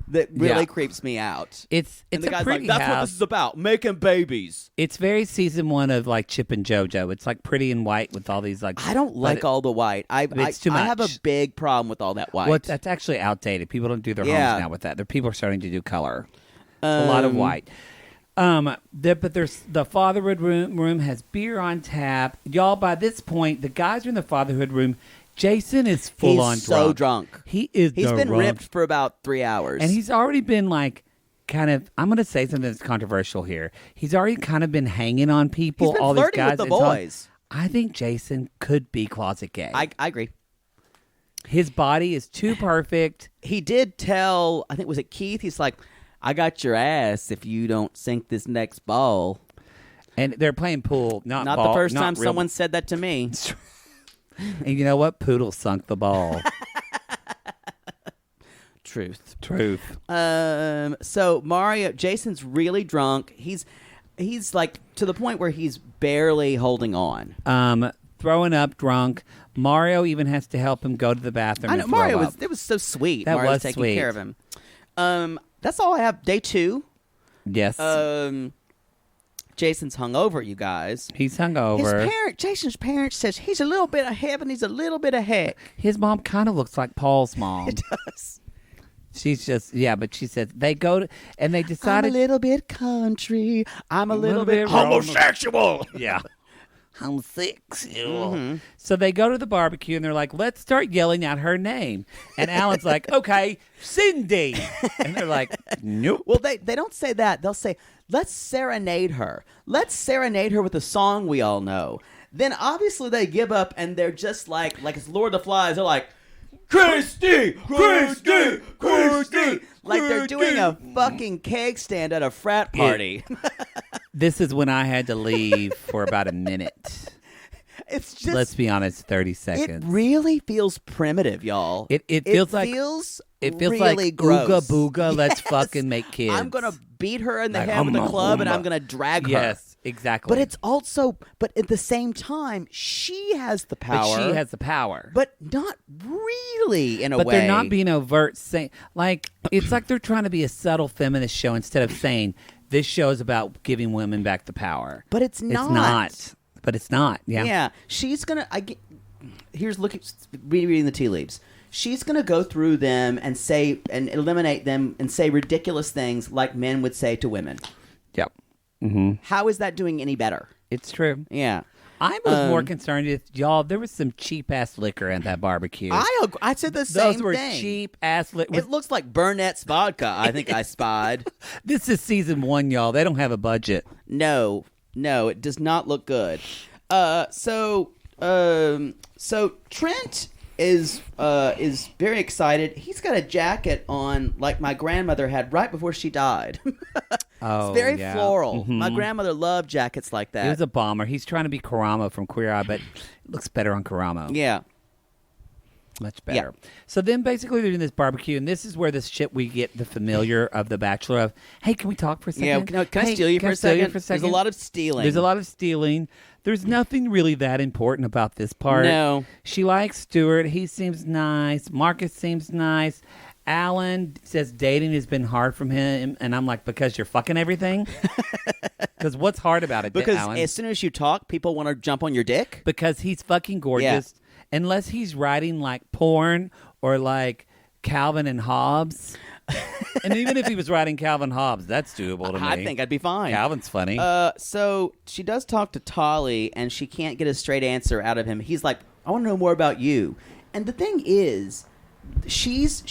That really creeps me out. It's and the a guy's pretty like, that's house. what this is about, making babies. It's very season 1 of like Chip and JoJo. It's like pretty and white with all these like. I don't like all the white. It's too much. I have a big problem with all that white. Well, that's actually outdated. People don't do their homes now with that. People are starting to do color. A lot of white. But there's the fatherhood room has beer on tap. Y'all, by this point, the guys are in the fatherhood room. Jason is full on drunk. He's so drunk. He is. He's been ripped for about 3 hours, and he's already been like, kind of. I'm going to say something that's controversial here. He's already kind of been hanging on people. He's been all flirting these guys with the boys. I think Jason could be closet gay. I agree. His body is too perfect. He did tell, I think, was it Keith? He's like, I got your ass if you don't sink this next ball. And they're playing pool, not ball, the first not time real. someone said that to me. And you know what? Poodle sunk the ball. Truth. So Jason's really drunk. He's like to the point where he's barely holding on. Throwing up, drunk. Mario even has to help him go to the bathroom. I know Mario was so sweet. That Mario was taking sweet. care of him. That's all I have. Day 2. Yes. Jason's hungover, you guys. He's hungover. Jason's parents says he's a little bit of heaven, he's a little bit of heck. His mom kind of looks like Paul's mom. It does. She's just, but she said they go to, and they decided. I'm a little bit country. I'm a little bit homosexual. Yeah. Homosexual. So they go to the barbecue and they're like, let's start yelling out her name. And Alan's like, okay, Cindy. And they're like, nope. Well, they don't say that. They'll say, let's serenade her. Let's serenade her with a song we all know. Then obviously they give up and they're just like it's Lord of the Flies. They're like, Kristy. Like they're doing a fucking keg stand at a frat party. This is when I had to leave for about a minute. It's just, let's be honest, 30 seconds. It really feels primitive, y'all. It feels really like gross. Ooga booga. Let's fucking make kids. I'm gonna beat her in the head with a club, and I'm gonna drag her. Yes, exactly. But it's also, but at the same time, she has the power. But not really in a way. But they're not being overt. Saying it's like they're trying to be a subtle feminist show instead of saying this show is about giving women back the power. But it's not. It's not. But it's not. Yeah. Yeah. She's gonna. Reading the tea leaves. She's going to go through them and say and eliminate them and say ridiculous things like men would say to women. Yep. Mm-hmm. How is that doing any better? It's true. Yeah. I was more concerned with, y'all, there was some cheap-ass liquor at that barbecue. I said the same thing. Those were cheap-ass liquor. It looks like Burnett's vodka, I think I spied. This is season 1, y'all. They don't have a budget. No, it does not look good. So Trent is very excited. He's got a jacket on like my grandmother had right before she died. It's very floral. Mm-hmm. My grandmother loved jackets like that. He was a bomber. He's trying to be Karamo from Queer Eye, but it looks better on Karamo. Yeah. much better. Yeah. So then basically they're doing this barbecue, and this is where this shit we get the familiar of the Bachelor of, hey, can we talk for a second? Yeah, can I steal you for a second? There's a lot of stealing. There's a lot of stealing. There's nothing really that important about this part. No. She likes Stuart. He seems nice. Marcus seems nice. Alan says dating has been hard from him, and I'm like, because you're fucking everything? Because what's hard about it, Because Alan? as soon as you talk, people want to jump on your dick? Because he's fucking gorgeous. Yeah. Unless he's writing like porn or like Calvin and Hobbes. And even if he was writing Calvin Hobbes, that's doable to me. I think I'd be fine. Calvin's funny. So she does talk to Tolly, and she can't get a straight answer out of him. He's like, I want to know more about you. And the thing is, is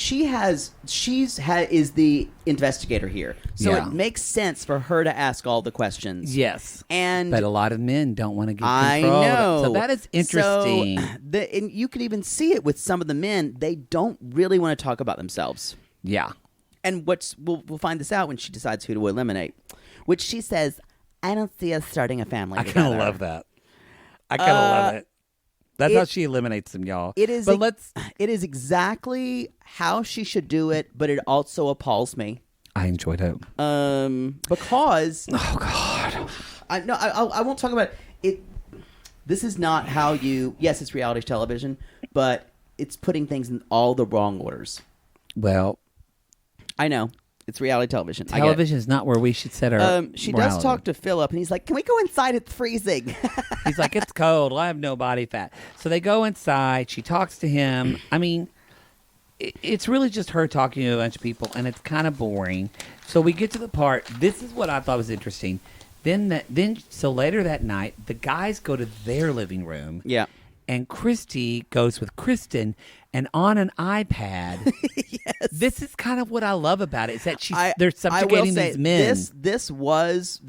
the investigator here, so it makes sense for her to ask all the questions. Yes, but a lot of men don't want to get control. I know. So that is interesting. So and you could even see it with some of the men; they don't really want to talk about themselves. Yeah, and we'll find this out when she decides who to eliminate. Which she says, "I don't see us starting a family." I kind of love that. I kind of love it. That's how she eliminates them, y'all. It is exactly how she should do it, but it also appalls me. I enjoyed it. Because oh god, I won't talk about it. This is not how you. Yes, it's reality television, but it's putting things in all the wrong orders. Well, I know. It's reality television. Television is not where we should set our She morality. does talk to Philip, and he's like, can we go inside? It's freezing. He's like, it's cold. I have no body fat. So they go inside. She talks to him. I mean, it's really just her talking to a bunch of people, and it's kind of boring. So we get to the part. This is what I thought was interesting. So later that night, the guys go to their living room. Yeah. And Kristy goes with Kristen, and on an iPad. Yes. This is kind of what I love about it. Is that they're subjugating these men. This was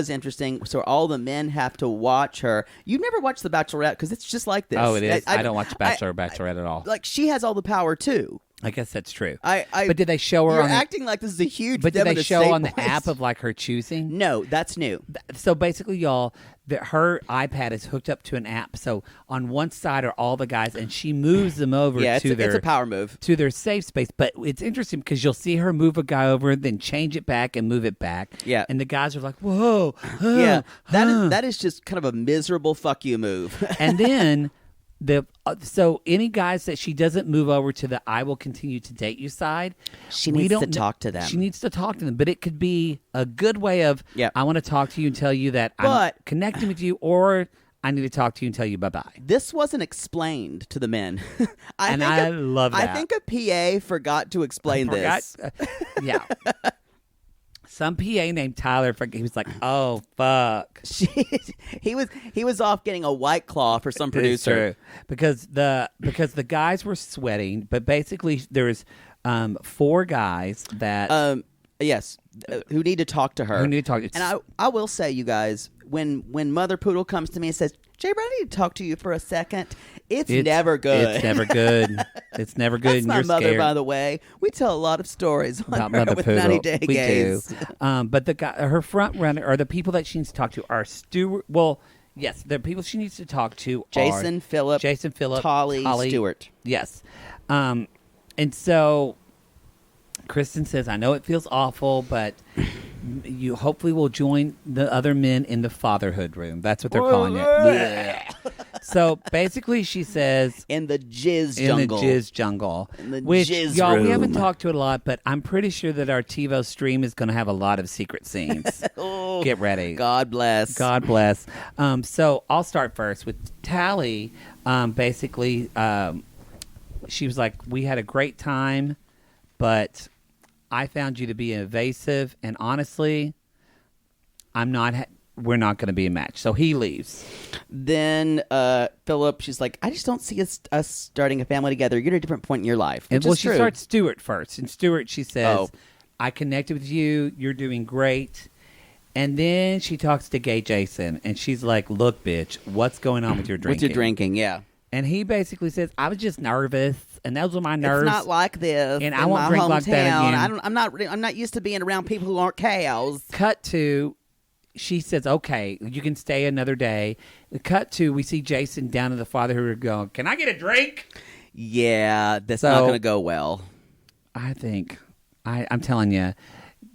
interesting. So all the men have to watch her. You've never watched The Bachelorette because it's just like this. Oh, it is. I don't watch Bachelor or Bachelorette at all. Like she has all the power too. I guess that's true. But did they show her? You're acting like this is a huge. But did they show on the app of like her choosing? No, that's new. So basically, y'all, her iPad is hooked up to an app. So on one side are all the guys, and she moves them over it's a power move to their safe space. But it's interesting because you'll see her move a guy over, then change it back and move it back. Yeah, and the guys are like, "Whoa, yeah." That is just kind of a miserable fuck you move. And then. So any guys that she doesn't move over to the I will continue to date you side, she needs to talk to them. She needs to talk to them, but it could be a good way of I want to talk to you and tell you that I'm connecting with you, or I need to talk to you and tell you bye-bye. This wasn't explained to the men. I love that. I think a PA forgot to explain this. Yeah. Some PA named Tyler, he was like, "Oh fuck." He was off getting a White Claw for some producer. It's true. Because the guys were sweating, but basically there's 4 guys that who need to talk to her. Who need to talk to And I will say, you guys, when Mother Poodle comes to me and says, "Jay, I need to talk to you for a second," it's never good. It's never good. It's never good. That's and my you're mother, scared. by the way. We tell a lot of stories about her Mother with Poodle. 90 Day We Gays. do. But the guy, her front runner, or the people that she needs to talk to are Stuart. Well, yes, the people she needs to talk to Jason, Philip, Tolly, Stuart. Yes. And so Kristen says, "I know it feels awful, but you hopefully will join the other men in the fatherhood room." That's what they're calling it. So basically she says, in the jizz jungle. In the jizz y'all, room. We haven't talked to it a lot, but I'm pretty sure that our TiVo stream is going to have a lot of secret scenes. Get ready. God bless. So I'll start first with Tally. Basically, she was like, "We had a great time, but I found you to be evasive, and honestly, we're not going to be a match." So he leaves. Then Philip, she's like, "I just don't see us starting a family together. You're at a different point in your life." And she starts Stuart first. And Stuart, she says, "I connected with you. You're doing great." And then she talks to gay Jason, and she's like, "Look, bitch, what's going on with your drinking?" With your drinking, yeah. And he basically says, "I was just nervous, and those were my nerves. It's not like this, and I won't drink like that again. I'm not used to being around people who aren't cows." Cut to, she says, "Okay, you can stay another day." Cut to, we see Jason down in the fatherhood going, "Can I get a drink?" Yeah, that's not going to go well. I think, I'm telling you,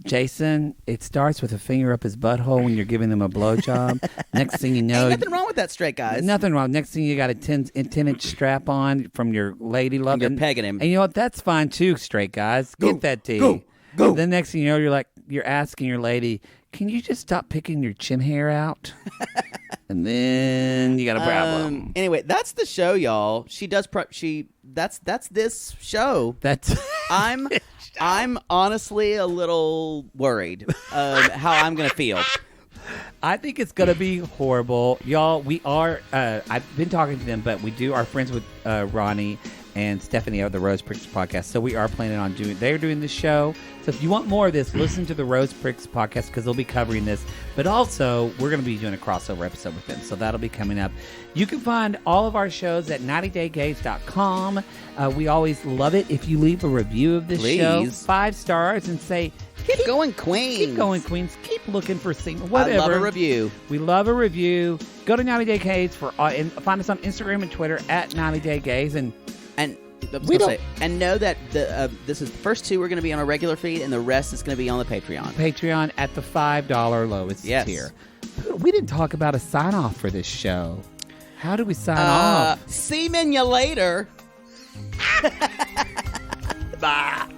Jason, it starts with a finger up his butthole when you're giving them a blowjob. Next thing you know... Ain't nothing wrong with that, straight guys. Nothing wrong. Next thing you got a 10-inch strap on from your lady love. And you're pegging him. And you know what? That's fine too, straight guys. Get that tea. Go. The next thing you know, you're asking your lady, can you just stop picking your chin hair out? And then you got a problem. Anyway, that's the show, y'all. She does. That's this show. That's. I'm honestly a little worried how I'm gonna feel. I think it's gonna be horrible, y'all. We are. I've been talking to them, but we are friends with Ronnie and Stephanie of the Rose Pricks podcast. So we are planning on they're doing this show. So if you want more of this, listen to the Rose Pricks podcast because they'll be covering this. But also, we're going to be doing a crossover episode with them. So that'll be coming up. You can find all of our shows at 90daygays.com. We always love it if you leave a review of this show. 5 stars and say, Keep going, Queens. Keep going, Queens. Keep looking for whatever. I love a review. We love a review. Go to 90 Day Gays and find us on Instagram and Twitter at 90 Day Gays. And know that this is the first 2 we're going to be on a regular feed, and the rest is going to be on the Patreon. Patreon at the $5 lowest tier. We didn't talk about a sign off for this show. How do we sign off? Seaman you later. Bye.